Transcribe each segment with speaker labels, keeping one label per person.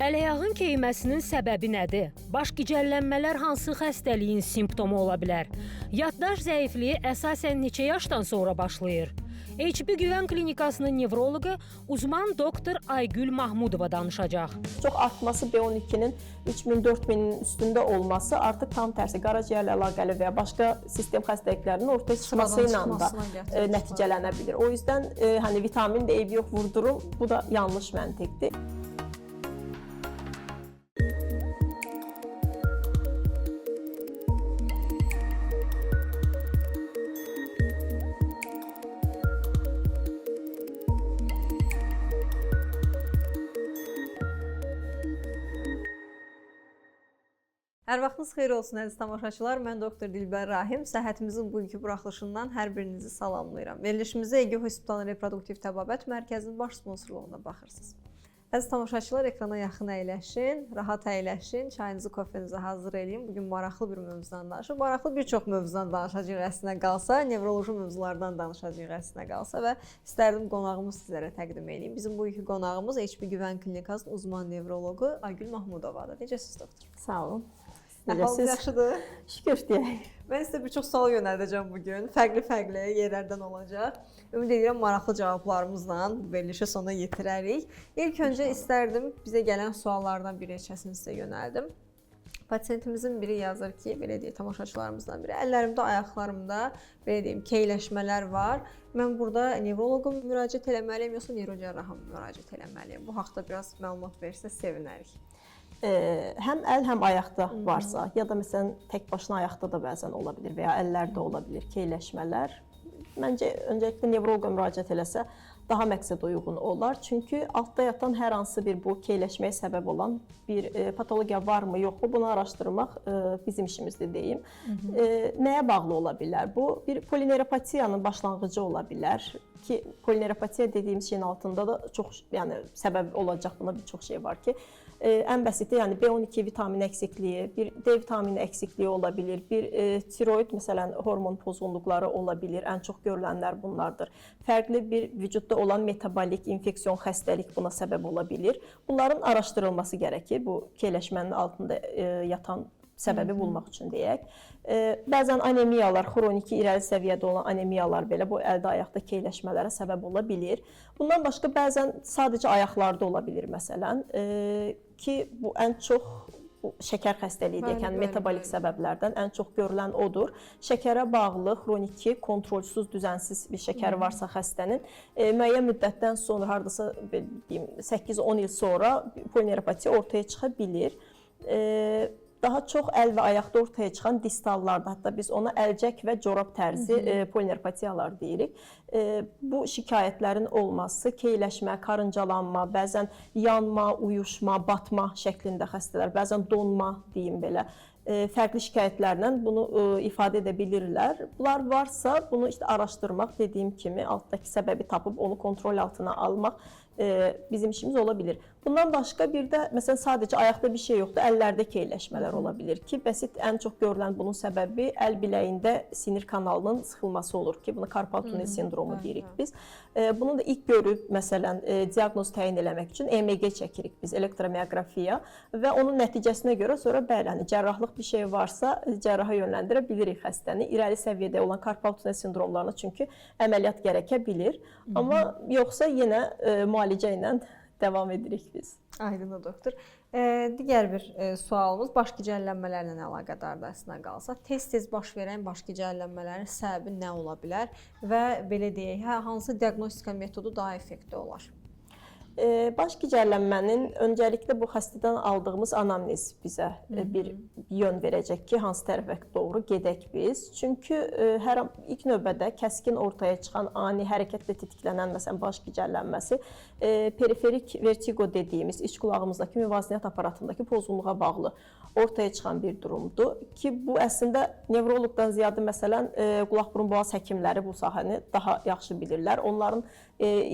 Speaker 1: Əl-ayağın keyməsinin səbəbi nədir? Baş gicəllənmələr hansı xəstəliyin simptomu ola bilər? Yaddaş zəifliyi əsasən neçə yaşdan sonra başlayır? HB Güvən Klinikasının nevroloqu uzman doktor Aygül Mahmudova danışacaq.
Speaker 2: Çox artması B12-nin 3000-4000-in üstündə olması artıq tam tərsi qaraciyərlə əlaqəli və ya başqa sistem xəstəliklərinin ortaya çıxması ilə də nəticələnə bilir. O yüzdən hani vitamin də eybi yox vurdurum, bu da yanlış məntiqdir.
Speaker 3: Hər vaxtınız xeyir olsun əziz tamaşaçılar. Mən doktor Dilbər Rahim. Səhhətimizin bugünkü buraxılışından hər birinizi salamlayıram. Verilişimizə Ege Hospitalın Reproduktiv Təbabət Mərkəzinin baş sponsorluğuna baxırsınız. Əziz tamaşaçılar, ekrana yaxın əyləşin, rahat əyləşin, çayınızı, kofenizi hazır eləyin. Bugün maraqlı bir mövzudan danışırıq. Maraqlı bir çox mövzudan danışacağıq əslində qalsa, nevroloji mövzulardan danışacağıq əslində qalsa və istərdim qonağımız sizlərə təqdim edeyim. Bizim bugünkü qonağımız HB Güvən Klinikasının uzman nevroloqu Aygül Mahmudovadır. Necəsiniz doktor?
Speaker 2: Sağ olun.
Speaker 3: Halınız yaxşıdır?
Speaker 2: Şükür deyək.
Speaker 3: Mən sizə bir çox sual yönəldəcəm bugün. Fərqli yerlərdən olacaq. Ümid edirəm maraqlı cavablarımızla verilişi sona yetirərik. İlk öncə istərdim bizə gələn suallardan bir neçəsini sizə yönəldim. Pasiyentimizin biri yazır ki, belə deyək, tamaşaçılarımızdan biri, əllərimdə, ayaqlarımda belə deyim, keyləşmələr var. Mən burada nevroloqa müraciət eləməliyəm, yoxsa neyrocərraha müraciət eləməliyəm? Bu haqda biraz məlumat versəz sevinərik.
Speaker 2: Həm əl, həm ayaqda varsa, ya da məsələn tək başına ayaqda da bəzən ola bilir və ya əllərdə ola bilir keyləşmələr. Məncə öncəliklə nevroloqa müraciət eləsə daha məqsəd uyğun olar. Çünki altda yatan hər hansı bir bu keyləşməyə səbəb olan bir patologiya varmı, yoxmu, bunu araşdırmaq bizim işimizdir deyim. Nəyə bağlı ola bilər? Bu bir polineuropatiyanın başlanğıcı ola bilər ki, polineuropatiya dediyimiz şeyin altında da çox, yəni səbəb olacaq buna bir çox şey var ki, ən bəsiti, yəni B12 vitamini əksikliyi, bir D vitamini əksikliyi ola bilir, bir tiroid məsələn hormon pozğunluqları ola bilir, ən çox görülənlər bunlardır. Fərqli bir vücudda olan metabolik, infeksiyon xəstəlik buna səbəb ola bilir. Bunların araşdırılması gərəkir, bu keyləşmənin altında yatan səbəbi bulmaq üçün deyək. Bəzən anemiyalar, xroniki irəli səviyyədə olan anemiyalar belə bu əldə ayaqda keyləşmələrə səbəb ola bilir. Bundan başqa bəzən sadəcə ayaqlarda ola bilir məsələn ki, bu ən çox şəkər xəstəliyi deyək, yəni metabolik səbəblərdən ən çox görülən odur. Şəkərə bağlı xroniki, kontrolsüz, düzənsiz bir şəkəri varsa xəstənin müəyyən müddətdən sonra, hardasa 8-10 il sonra polineuropatiya ortaya çıxa bilir. Daha çox əl və ayaqda ortaya çıxan distallarda, hətta biz ona əlcək və corab tərzi polineuropatiyalar deyirik. Bu şikayətlərin olması, keyləşmə, karıncalanma, bəzən yanma, uyuşma, batma şəklində xəstələr, bəzən donma deyim belə, fərqli şikayətlərlə bunu ifadə edə bilirlər. Bunlar varsa, bunu işte araşdırmaq, dediyim kimi, altdakı səbəbi tapıb onu kontrol altına almaq bizim işimiz ola bilir. Bundan başqa bir də, məsələn, sadəcə ayaqda bir şey yoxdur, əllərdə keyləşmələr ola bilir ki, bəsit ən çox görülən bunun səbəbi əl biləyində sinir kanalının sıxılması olur ki, buna karpal tunel sindromu deyirik biz. Bunu da ilk görüb, məsələn, diaqnoz təyin eləmək üçün EMG çəkirik biz, elektromioqrafiya və onun nəticəsinə görə sonra bəli, cərrahlıq bir şey varsa, cərraha yönləndirə bilirik xəstəni. İrəli səviyyədə olan karpal tunel sindromlarına çünki əməliyyat gərəkə bilir. Amma yoxsa yenə müalicə ilə devam edirik biz.
Speaker 3: Aydın doktor. Digər bir sualımız baş gicəllənmələrlə əlaqədardır əslində qalsa. Tez-tez baş verən baş gicəllənmələrin səbəbi nə ola bilər və belə deyək, hansı diaqnostika metodu daha effektiv olar?
Speaker 2: Baş gicəllənmənin öncəliklə bu xəstədən aldığımız anamnez bizə bir yön verəcək ki, hansı tərəfə doğru gedək biz. Çünki ilk növbədə kəskin ortaya çıxan ani hərəkətlə tetiklənən məsələn baş gicəllənməsi periferik vertigo dediyimiz iç qulağımızdakı müvazinət aparatındakı pozğunluğa bağlı ortaya çıxan bir durumdur ki, bu əslində nevroloqdan ziyadə məsələn qulaq-burun-boğaz həkimləri bu sahəni daha yaxşı bilirlər. Onların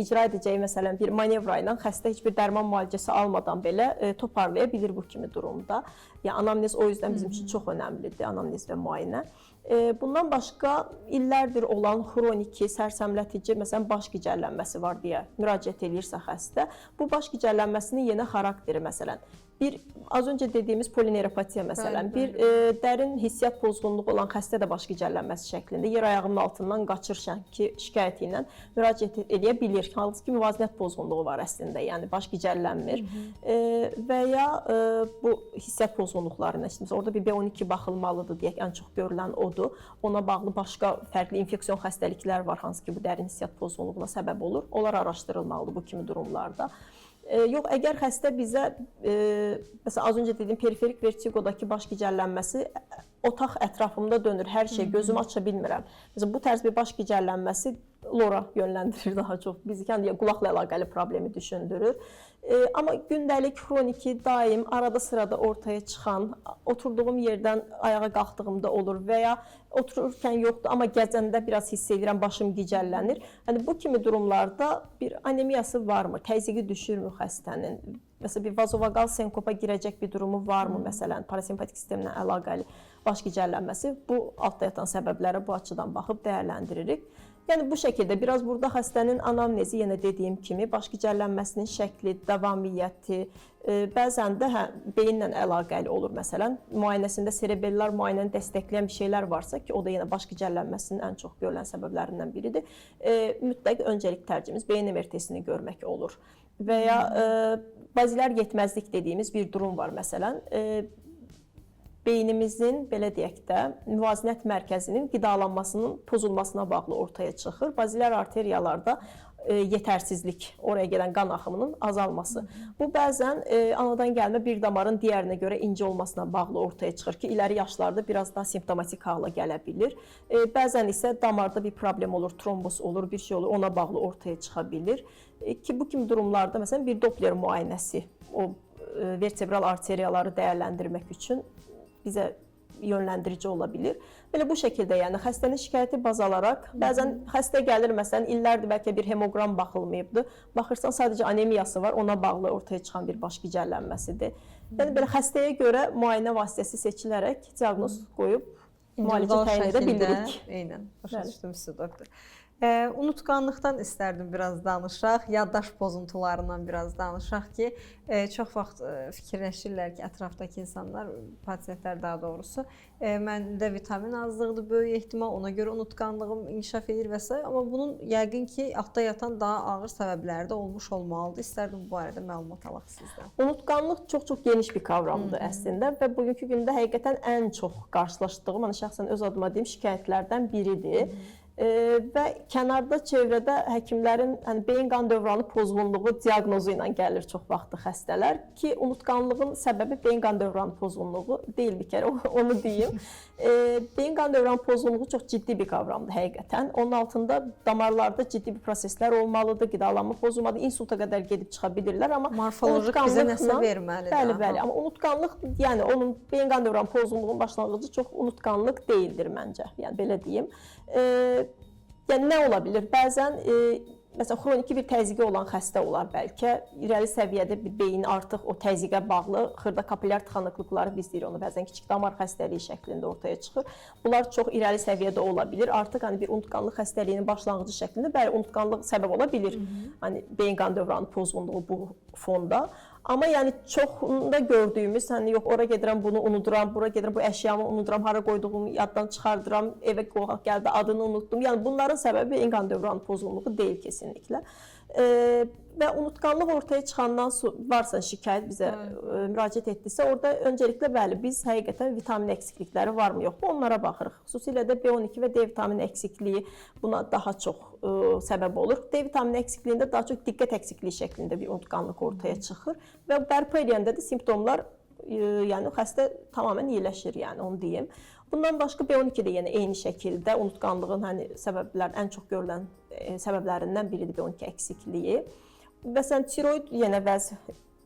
Speaker 2: icra edəcəyi məsələn bir manevra ilə xəstə heç bir dərman müalicəsi almadan belə toparlaya bilir bu kimi durumda. Yəni anamnez o yüzden bizim üçün çox önəmlidir, anamnez və müayinə. Bundan başqa illərdir olan xroniki, sərsəmlətici, məsələn, baş gicəllənməsi var deyə müraciət edirsə xəstə, bu baş gicəllənməsinin yenə xarakteri, məsələn, az öncə dediyimiz polineuropatiya məsələn, bir dərin hissiyat pozğunluğu olan xəstə də baş gicəllənməsi şəklində yer ayağının altından qaçır şikayəti ilə müraciət edə bilir. Halbuki ki, müvazinət pozğunluğu var əslində, yəni baş gicəllənmir və ya bu hissiyat pozğunluqlarına, orada bir B12 baxılmalıdır deyək, ən çox görülən odur. Ona bağlı başqa fərqli infeksion xəstəliklər var, hansı ki, bu dərin hissiyat pozğunluğuna səbəb olur. Onlar araşdırılmalıdır bu kimi durumlarda. Yox, əgər xəstə bizə, məsələn, az öncə dediyim periferik vertiqodakı baş gicəllənməsi otaq ətrafımda dönür, hər şey, gözümü aça bilmirəm. Məsələn, bu tərz bir baş gicəllənməsi lora yönləndirir daha çox. Bizi qulaqla əlaqəli problemi düşündürür. Amma gündəlik, xroniki, daim, arada sırada ortaya çıxan, oturduğum yerdən ayağa qalxdığımda olur və ya otururkən yoxdur, amma gəzəndə biraz hiss edirəm, başım gicəllənir. Yəni, bu kimi durumlarda bir anemiyası varmı, təzyiqi düşürmü xəstənin? Məsələn, bir vazovagal senkopa girəcək bir durumu varmı, məsələn, parasimpatik sistemlə əlaqəli baş gicəllənməsi? Bu altda yatan səbəblərə bu açıdan baxıb dəyərləndiririk. Yəni, bu şəkildə biraz burada xəstənin anamnezi, yenə dediyim kimi, baş gicəllənməsinin şəkli, davamiyyəti, bəzən də beyinlə əlaqəli olur, məsələn, müayinəsində serebellar müayinəni dəstəkləyən bir şeylər varsa ki, o da yenə baş gicəllənməsinin ən çox görülən səbəblərindən biridir. Mütləq öncəlik tərcihimiz beyin MRT-sini görmək olur. Və ya bazilər yetməzlik dediyimiz bir durum var, məsələn, beynimizin, belə deyək də, müvazinət mərkəzinin qidalanmasının pozulmasına bağlı ortaya çıxır. Bazilər arteriyalarda yetərsizlik, oraya gedən qan axımının azalması. Bu, bəzən anadan gəlmə bir damarın digərinə görə incə olmasına bağlı ortaya çıxır ki, iləri yaşlarda biraz daha simptomatik hala gələ bilir. Bəzən isə damarda bir problem olur, trombos olur, bir şey olur, ona bağlı ortaya çıxa bilir. Ki, bu kimi durumlarda, məsələn, bir Doppler müayinəsi, o vertebral arteriyaları dəyərləndirmək üçün bizə yönləndirici ola bilir. Belə bu şəkildə, yəni xəstənin şikayəti baz alaraq, bəzən xəstə gəlir, məsələn, illərdir bəlkə bir hemoqram baxılmayıbdır. Baxırsan, sadəcə anemiyası var, ona bağlı ortaya çıxan bir baş gicəllənməsidir. Yəni, belə xəstəyə görə müayinə vasitəsi seçilərək diaqnoz qoyub müalicə təyin edə bilirik.
Speaker 3: Eynən, başa düşdüm sizi, doktor. Unutqanlıqdan istərdim biraz danışaq, yaddaş pozuntularından biraz danışaq ki, çox vaxt fikirləşirlər ki, ətrafdakı insanlar, pasiyentlər daha doğrusu, məndə vitamin azlığıdır, böyük ehtimal, ona görə unutqanlığım inkişaf edir və s. Amma bunun yəqin ki, altda yatan daha ağır səbəbləri də olmuş olmalıdır. İstərdim bu barədə məlumat alaq sizdən.
Speaker 2: Unutqanlıq çox-çox geniş bir kavramdır əslində və bugünkü gündə həqiqətən ən çox qarşılaşdığım, şəxsən öz adıma deyim, şikayətlərdən biridir. Və kənarda, çevrədə həkimlərin beyin qan dövranı pozğunluğu diaqnozu ilə gəlir çox vaxtı xəstələr ki, unutqanlığın səbəbi beyin qan dövranı pozğunluğu deyil bir kərə, onu deyim. Beyin qan dövranı pozğunluğu çox ciddi bir kavramdır həqiqətən. Onun altında damarlarda ciddi bir proseslər olmalıdır, qidalanma pozulmalıdır, insulta qədər gedib çıxa bilirlər, amma
Speaker 3: morfolojik bizə nəsə verməlidir.
Speaker 2: Bəli, amma unutqanlıq, yəni onun beyin qan dövranı pozğunluğunun başlanğıcı çox unutqanlıq deyildir məncə, yəni belə deyim. Yəni nə ola bilər? Bəzən məsələn xroniki bir təzyiqi olan xəstə olar bəlkə, irəli səviyyədə bir beyin artıq o təzyiqə bağlı xırda kapilyar tıxanıqlıqları biz deyirik onu, bəzən kiçik damar xəstəliyi şəklində ortaya çıxır. Bunlar çox irəli səviyyədə ola bilər. Artıq bir unutqanlıq xəstəliyinin başlanğıcı şəklində bəli unutqanlıq səbəb ola bilər. Beyin qan dövranı pozğunluğu bu fonda. Amma yəni çoxunda gördüyümüz, yox ora gedirəm, bunu unuduram, bura gedirəm, bu əşyamı unuduram, hara qoyduğumu yaddan çıxardıram, evə qonaq gəldi, adını unutdum. Yəni bunların səbəbi beyin qan dövranı pozğunluğu deyil kesinliklə. Və unutqanlıq ortaya çıxandan varsa şikayət bizə müraciət etdisə, orada öncəliklə bəli, biz həqiqətən vitamin əksiklikləri varmı, yoxmu onlara baxırıq. Xüsusilə də B12 və D vitamini əksikliyi buna daha çox səbəb olur. D vitamini əksikliyində daha çox diqqət əksikliyi şəklində bir unutqanlıq ortaya çıxır və bərpa edəndə də simptomlar, yəni xəstə tamamilə iyiləşir, yəni onu deyim. Bundan başqa B12 də yenə eyni şəkildə unutqanlığın ən çox görülən səbəblərindən biridir B12 əksikliyi. Məsələn, tiroid yenə vəz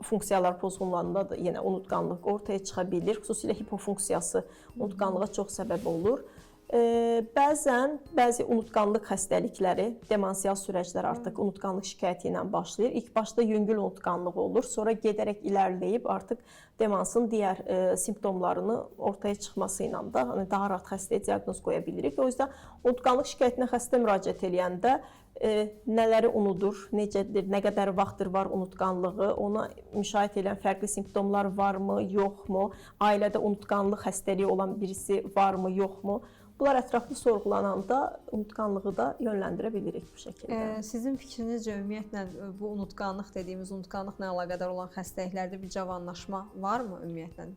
Speaker 2: funksiyalar pozğunluğunda da yenə unutqanlıq ortaya çıxa bilir. Xüsusilə hipofunksiyası unutqanlığa çox səbəb olur. Bəzən bəzi unutqanlıq xəstəlikləri, demensial sürəclər artıq unutqanlıq şikayəti ilə başlayır. İlk başda yüngül unutqanlıq olur, sonra gedərək irəliləyib artıq demansın digər simptomlarını ortaya çıxması ilə də daha rahat xəstəyə diaqnoz qoya bilirik. O yüzden unutqanlıq şikayətinə xəstə müraciət edəndə nələri unudur, necədir, nə qədər vaxtdır var unutqanlığı, ona müşahidə edən fərqli simptomlar varmı, yoxmu, ailədə unutqanlıq xəstəliyi olan birisi varmı, yoxmu? Bunlar ətraflı sorğulananda unutqanlığı da yönləndirə bilirik bu şəkildə.
Speaker 3: Sizin fikrinizcə ümumiyyətlə bu unutqanlıq dediyimiz unutqanlıqla əlaqədar olan xəstəliklərdə bir cavanlaşma varmı ümumiyyətlə?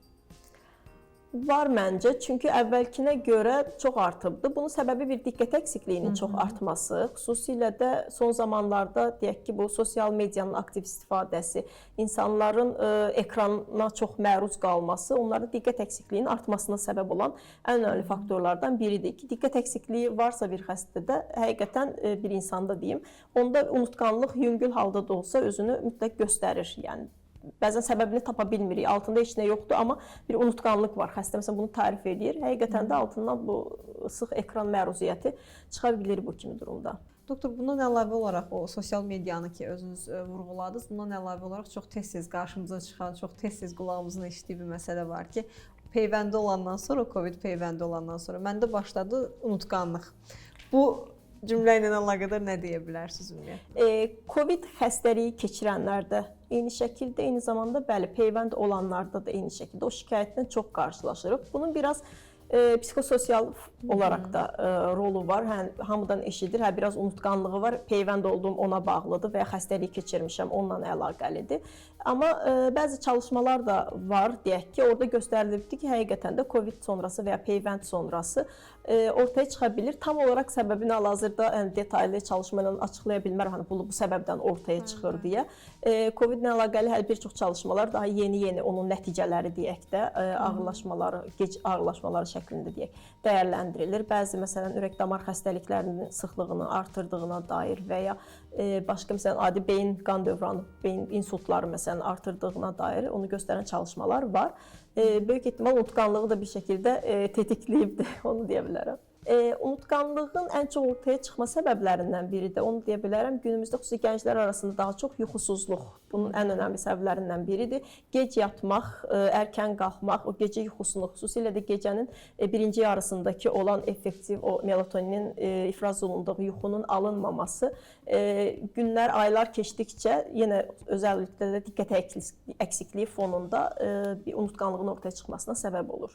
Speaker 2: Var məncə, çünki əvvəlkinə görə çox artıbdı. Bunun səbəbi bir diqqət əksikliğinin çox artması, xüsusilə də son zamanlarda deyək ki, bu sosial medianın aktiv istifadəsi, insanların ekrana çox məruz qalması, onların diqqət əksikliğinin artmasına səbəb olan ən önəmli faktorlardan biridir ki, diqqət əksikliyi varsa bir xəstədə, həqiqətən bir insanda deyim, onda unutqanlıq yüngül halda da olsa özünü mütləq göstərir, yəni. Bəzən səbəbini tapa bilmirik, altında heç nə yoxdur, amma bir unutqanlıq var. Xəstə məsələn bunu tarif edir. Həqiqətən də altından bu sıx ekran məruziyyəti çıxa bilir bu kimi durumda.
Speaker 3: Doktor, bundan əlavə olaraq o sosial medianı ki özünüz vurğuladınız, bundan əlavə olaraq çox tez-tez qarşımıza çıxan, çox tez-tez qulağımızın eşitdiyi bir məsələ var ki, peyvəndi olandan sonra, Covid peyvəndi olandan sonra məndə başladı unutqanlıq. Bu cümlə ilə əlaqədar nə deyə bilərsiniz ümumiyyətlə?
Speaker 2: Covid xəstəliyi keçirənlərdə eyni şəkildə, eyni zamanda bəli, peyvənd olanlarda da eyni şəkildə o şikayətlə çox qarşılaşırıq. Bunun biraz psixososial olaraq da rolu var. Hamıdan eşidir, biraz unutqanlığı var, peyvənd olduğum ona bağlıdır və ya xəstəliyi keçirmişəm, onunla əlaqəlidir. Amma bəzi çalışmalar da var, deyək ki, orada göstərilibdir ki, həqiqətən də Covid sonrası və ya peyvənd sonrası ortaya çıxa bilir. Tam olaraq səbəbini hal-hazırda detaylı çalışma ilə açıqlaya bilmərəm, bu səbəbdən ortaya çıxır deyə. Covid ilə əlaqəli bir çox çalışmalar daha yeni onun nəticələri deyək də, ağırlaşmaları, gec ağırlaşmaları şəklində deyək, dəyərləndirilir. Bəzi məsələn ürək-damar xəstəliklərinin sıxlığını artırdığına dair və ya başqa məsələn adi beyin qan dövranı, beyin insultları məsələn artırdığına dair onu göstərən çalışmalar var. Böyük ehtimal unutqanlığı da bir şəkildə tetikləyibdir, onu deyə bilərəm. Unutqanlığın ən çox ortaya çıxma səbəblərindən biri də onu deyə bilərəm, günümüzdə xüsusi gənclər arasında daha çox yuxusuzluq bunun ən önəmli səbəblərindən biridir. Gec yatmaq, erkən qalxmaq, o gecə yuxusunu, xüsusilə də gecənin birinci yarısındakı olan effektiv o melatoninin ifraz olunduğu yuxunun alınmaması günlər, aylar keçdikcə yenə özəlliklə də diqqət əksikliyi fonunda bir unutqanlığın ortaya çıxmasına səbəb olur.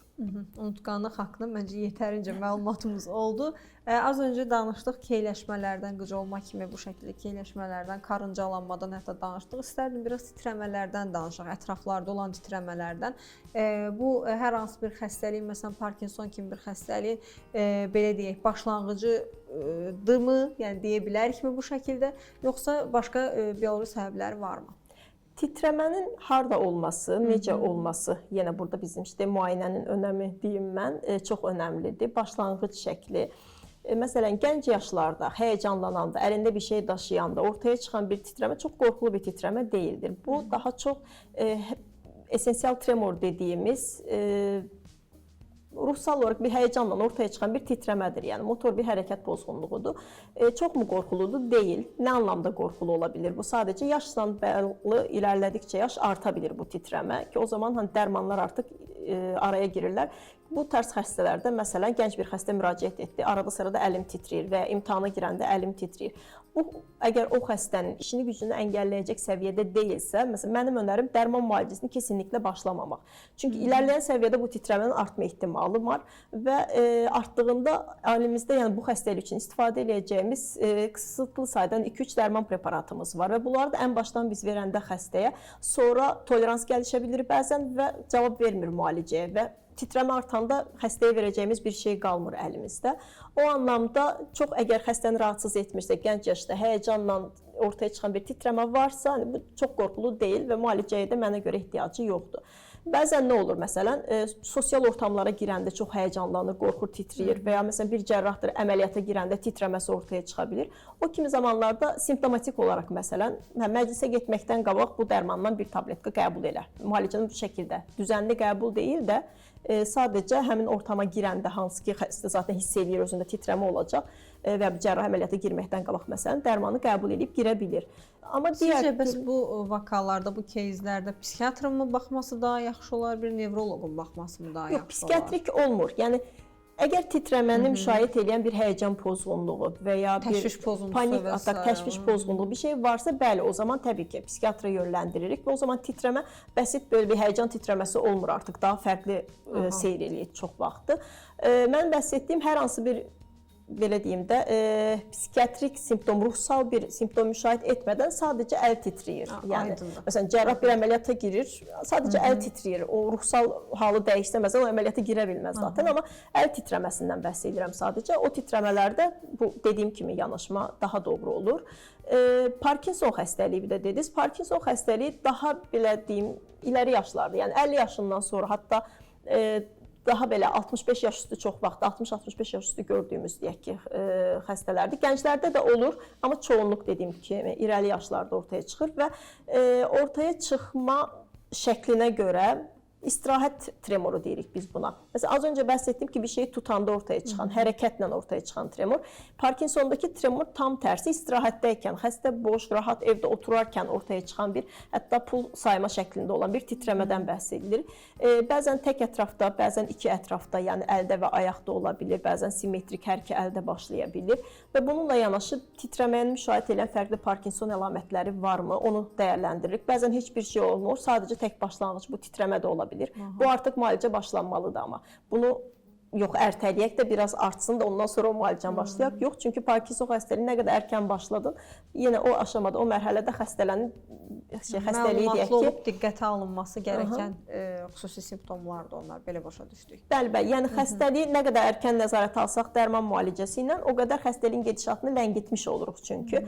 Speaker 3: Unutqanlıq haqqında məncə yetərincə məlumatımız oldu. Az öncə danışdıq keyləşmələrdən, qıc olma kimi bu şəkildə keyləşmələrdən, karıncalanmadan hətta danışdıq. İstərdim biraz titrəmələrdən danışaq, ətraflarda olan titrəmələrdən. Bu hər hansı bir xəstəliyin, məsələn Parkinson kimi bir xəstəliyin belə deyək, başlanğıcıdırmı, yəni deyə bilərikmi bu şəkildə, yoxsa başqa bioloji səbəbləri varmı?
Speaker 2: Titrəmənin harda olması, necə olması, yenə burada bizim müayinənin önəmi deyim mən, çox önəmlidir. Başlanğıc şəkli, məsələn, gənc yaşlarda, həyəcanlananda, əlində bir şey daşıyanda ortaya çıxan bir titrəmə çox qorxulu bir titrəmə deyildir. Bu daha çox esensial tremor dediyimiz ruhsal olaraq bir həyəcanla ortaya çıxan bir titrəmədir. Yəni motor bir hərəkət pozğunluğudur. Çox mu qorxuludur? Deyil. Nə anlamda qorxulu ola bilər? Bu sadəcə yaşla bağlı irəlilədikcə yaş arta bilir bu titrəmə ki, o zaman dərmanlar artıq araya girirlər. Bu tərz xəstələrdə məsələn gənc bir xəstə müraciət etdi. Arada sırada əlim titrəyir və ya imtahana girəndə əlim titrəyir. Bu əgər o xəstənin işini gücünü əngəlləyəcək səviyyədə deyilsə, məsələn mənim önərim dərman müalicəsini kesinliklə başlamamaq. Çünki irəliləyən səviyyədə bu titrəmənin artma ehtimalı var və artdığında ailəmizdə yəni bu xəstəlik üçün istifadə edəcəyimiz qısıtlı sayda 2-3 dərman preparatımız var və bunları da ən başdan biz verəndə xəstəyə sonra tolerans gəlişə bilir bəzən və cavab vermir müalicəyə və titrəmə artanda xəstəyə verəcəyimiz bir şey qalmır əlimizdə. O anlamda çox əgər xəstəni rahatsız etmirsə, gənc yaşda həyəcanla ortaya çıxan bir titrəmə varsa, bu çox qorxulu deyil və müalicəyə də mənə görə ehtiyacı yoxdur. Bəzən nə olur məsələn, sosial ortamlara girəndə çox həyəcanlanır, qorxur, titrəyir və ya məsələn bir cərrahdır əməliyyata girəndə titrəməsi ortaya çıxa bilər. O kimi zamanlarda simptomatik olaraq məsələn, məclisə getməkdən qabaq bu dərmandan bir tabletka qəbul elə. Müalicəni bu şəkildə düzənli qəbul deyil də, sadəcə həmin ortama girəndə hansı ki xəstə zaten hiss eləyir özündə titrəmə olacaq və cərrahi əməliyyata girməkdən qabaq məsələn dərmanı qəbul edib girə bilir. Amma
Speaker 3: Sizcə bəs bu vakalarda, bu кейslərdə psixiatrın mı baxması daha yaxşı olar, bir nevroloqun baxması mı daha yaxşı olar?
Speaker 2: Yox, psixiatrik olmur. Yəni əgər titrəməni müşahidə edən bir həyəcan pozğunluğu və ya bir
Speaker 3: təşviş pozuntusu
Speaker 2: panik
Speaker 3: və
Speaker 2: atak, təşviş pozğunluğu bir şey varsa, bəli, o zaman təbii ki, psixiatra yönləndiririk və o zaman titrəmə bəsit belə bir həyəcan titrəməsi olmur artıq. Daha fərqli seyr eləyir çox vaxtı. Mən bəhs etdiyim hər hansı bir belə deyim də, psixiatrik simptom, ruhsal bir simptom müşahidə etmədən sadəcə əl titrəyir. Yəni məsələn cərrah bir əməliyyata girir, sadəcə əl titrəyir. O ruhsal halı dəyişsə məsələn o əməliyyata girə bilməz zaten, amma əl titrəməsindən bəhs edirəm sadəcə. O titrəmələrdə bu dediyim kimi yanaşma daha doğru olur. Parkinson xəstəliyi də dediniz. Parkinson xəstəliyi daha belə deyim iləri yaşlarda, yəni 50 yaşından sonra hətta daha belə 65 yaş üstü çox vaxt 60-65 yaş üstü gördüyümüz deyək ki, xəstələrdir. Gənclərdə də olur, amma çoğunluq dediyim kimi irəli yaşlarda ortaya çıxır və ortaya çıxma şəklinə görə istirahət tremoru deyirik biz buna. Məsələn, az öncə bəhs etdim ki, bir şeyi tutanda ortaya çıxan, hərəkətlə ortaya çıxan tremor. Parkinsondakı tremor tam tərsi istirahətdəykən, xəstə boş, rahat evdə oturarkən ortaya çıxan bir, hətta pul sayma şəklində olan bir titrəmədən bəhs edilir. Bəzən tək ətrafda, bəzən iki ətrafda, yəni əldə və ayaqda ola bilir, bəzən simmetrik hər iki əldə başlaya bilir və bununla yanaşı titrəməyəni müşahidə edən fərqli Parkinson əlamətləri varmı, onu dəyərləndiririk. Bəzən heç bir şey olmur, sadəcə tək başlanğıc bu titrəmə də ola bilir. Bu artıq müalicə başlanmalıdır amma. Bunu yox, ertələyək də biraz artsın da ondan sonra o müalicəni başlayaq. Yox, çünki Parkinson xəstəliyi nə qədər erkən başladın, yenə o aşamada, o mərhələdə xəstəliyi deyək ki,
Speaker 3: olub diqqətə alınması gərəkən xüsusi simptomlardır onlar, belə başa düşdük.
Speaker 2: Bəli, bəli. Yəni xəstəliyi nə qədər erkən nəzarət alsaq dərman müalicəsi ilə o qədər xəstəliyin gedişatını ləngitmiş oluruq çünki.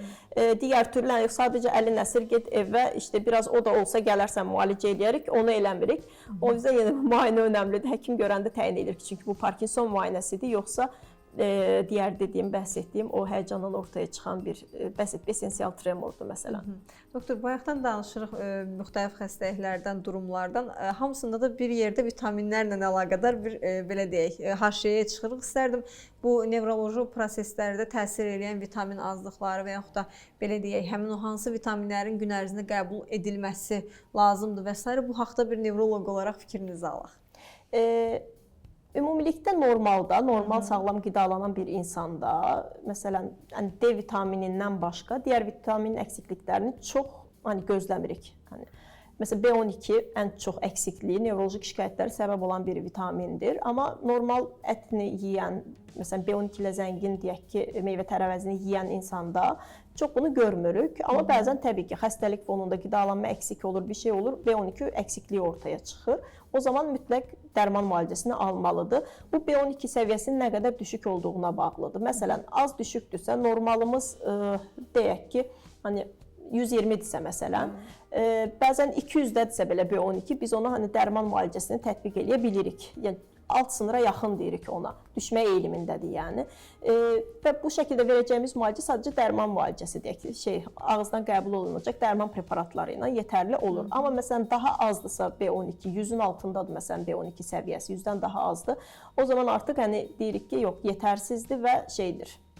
Speaker 2: Digər türlü sadəcə əlin əsir get evə, işte biraz o da olsa gələrsən müalicə eləyərik, onu eləmirik. O yüzdən yenə müayinə önəmlidir. Həkim görəndə təyin edir ki, çünki bu Parkinson müayinəsidir, yoxsa digər dediyim, bəhs etdiyim o həyəcandan ortaya çıxan bir bəsit esensial tremordur məsələn.
Speaker 3: Doktor, bayaqdan danışırıq müxtəlif xəstəliklərdən, durumlardan. Hamısında da bir yerdə vitaminlərlə əlaqədar bir belə deyək, haşiyəyə çıxırıq. İstərdim bu nevroloji proseslərdə təsir edən vitamin azlıqları və yaxud da belə deyək, həmin o hansı vitaminlərin gün ərzində qəbul edilməsi lazımdır və s. bu haqqda bir nevroloq olaraq fikrinizi alaq.
Speaker 2: Ümumilikdə normalda, normal sağlam qidalanan bir insanda, məsələn, D vitaminindən başqa digər vitamin əksikliklərini çox gözləmirik. Məsələn, B12 ən çox əksikliyi, nevroloji şikayətlərə səbəb olan bir vitamindir. Amma normal ətini yeyən, məsələn, B12 ilə zəngin deyək ki, meyvə tərəvəzini yeyən insanda çox bunu görmürük. Amma bəzən təbii ki, xəstəlik fonunda qidalanma əksik olur, bir şey olur, B12 əksikliyi ortaya çıxır. O zaman mütləq dərman müalicəsini almalıdır. Bu B12 səviyyəsinin nə qədər düşük olduğuna bağlıdır. Məsələn, az düşükdürsə, normalımız deyək ki, 120-dirsə məsələn, bəzən 200-dədirsə belə B12, biz ona dərman müalicəsini tətbiq eləyə bilirik. Yəni alt sınıra yaxın deyirik ona, düşmə eğilimindədir yəni. Və bu şəkildə verəcəyimiz müalicə sadəcə dərman müalicəsi deyək ki, ağızdan qəbul olunacaq dərman preparatları ilə yetərli olur. Amma məsələn daha azdırsa B12, 100-ün altındadır məsələn B12 səviyyəsi, 100-dən daha azdır. O zaman artıq deyirik ki, yox, yetərsizdir və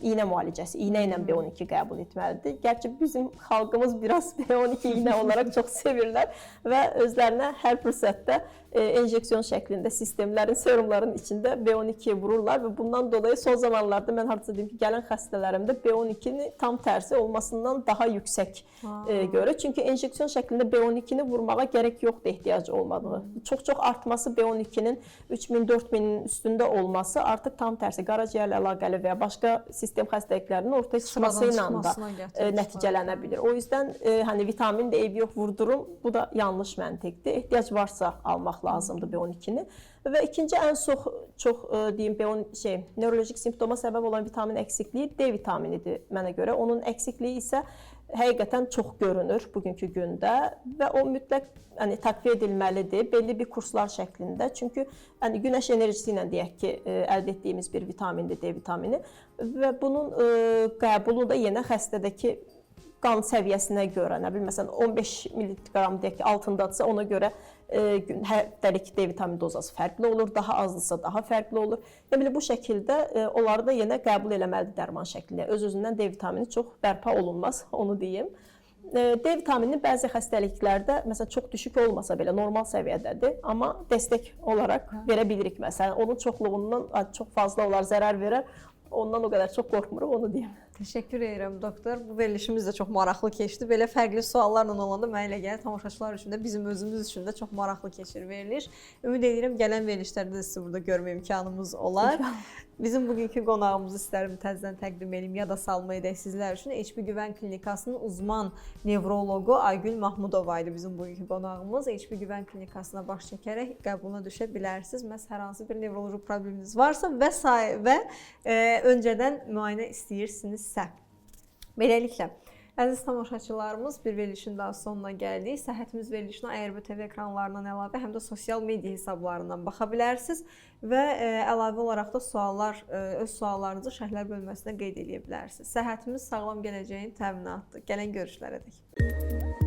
Speaker 2: iynə müalicəsi, iynə ilə B12 qəbul etməlidir. Gerçi bizim xalqımız biraz B12 iynə olaraq çox sevirlər və özlərinə hər fürsətdə enjeksiyon şəklində sistemlərin, serumların içində B12 vururlar və bundan dolayı son zamanlarda mən hardasa deyim ki, gələn xəstələrimdə B12-ni tam tərsi olmasından daha yüksək görür. Çünki enjeksiyon şəklində B12-ni vurmağa gərək yoxdur, ehtiyac olmadığı. Çox-çox artması B12-nin 3000-4000-in üstündə olması artıq tam tərsi qaraciyərlə əlaqəli və ya başqa sistem xəstəliklərinin ortaya çıxması ilə də nəticələnə bilir. O yüzdən vitamin də eybi yox vurdurum, bu da yanlış məntiqdir. Ehtiyac varsa almaq lazımdır B12-ni. Və ikinci ən çox deyim nevrolojik simptoma səbəb olan vitamin əksikliyi D vitaminidir mənə görə. Onun əksikliyi isə həqiqətən çox görünür bugünkü gündə və o mütləq təqviyə edilməlidir belli bir kurslar şəklində. Çünki günəş enerjisi ilə deyək ki, əldə etdiyimiz bir vitamindir, D vitamini və bunun qəbulu da yenə xəstədəki qan səviyyəsinə görə, nə bilim, məsələn 15 milliqram deyək ki, altındadırsa ona görə həftəlik D vitamini dozası fərqli olur, daha azlısa daha fərqli olur. Yəni bu şəkildə onları da yenə qəbul eləməlidir dərman şəklində. Öz-özündən D vitamini çox bərpa olunmaz, onu deyim. D vitamini bəzi xəstəliklərdə məsələn çox düşük olmasa belə normal səviyyədədir, amma dəstək olaraq verə bilirik. Məsələn, onun çoxluğundan çox fazla olar, zərər verər. Ondan o qədər çox qorxmuruq, onu deyim.
Speaker 3: Təşəkkür edirəm doktor. Bu verilişimiz də çox maraqlı keçdi. Belə fərqli suallarla olanda mənə elə gəlir tamaşaçılar üçün də bizim özümüz üçün də çox maraqlı keçir veriliş. Ümid edirəm gələn verilişlərdə də sizi burada görmə imkanımız olar. Bizim bugünkü qonağımızı istərdim təzədən təqdim edeyim, ya da salma edək sizlər üçün. HP Güvən Klinikasının uzman nevroloqu Aygül Mahmudova idi bizim bugünkü qonağımız. HP Güvən Klinikasına baş çəkərək qəbuluna düşə bilərsiniz. Məhz hər hansı bir nevroloji probleminiz varsa və öncədən müayinə istəyirsinizsə. Beləliklə, əziz tamaşaçılarımız, bir verilişin daha sonuna gəldik. Səhhətimiz verilişinə ARB TV ekranlarından əlavə həm də sosial media hesablarından baxa bilərsiniz və əlavə olaraq da öz suallarınızı şərhlər bölməsinə qeyd edə bilərsiniz. Səhhətimiz sağlam gələcəyin təminatıdır. Gələn görüşlərədək.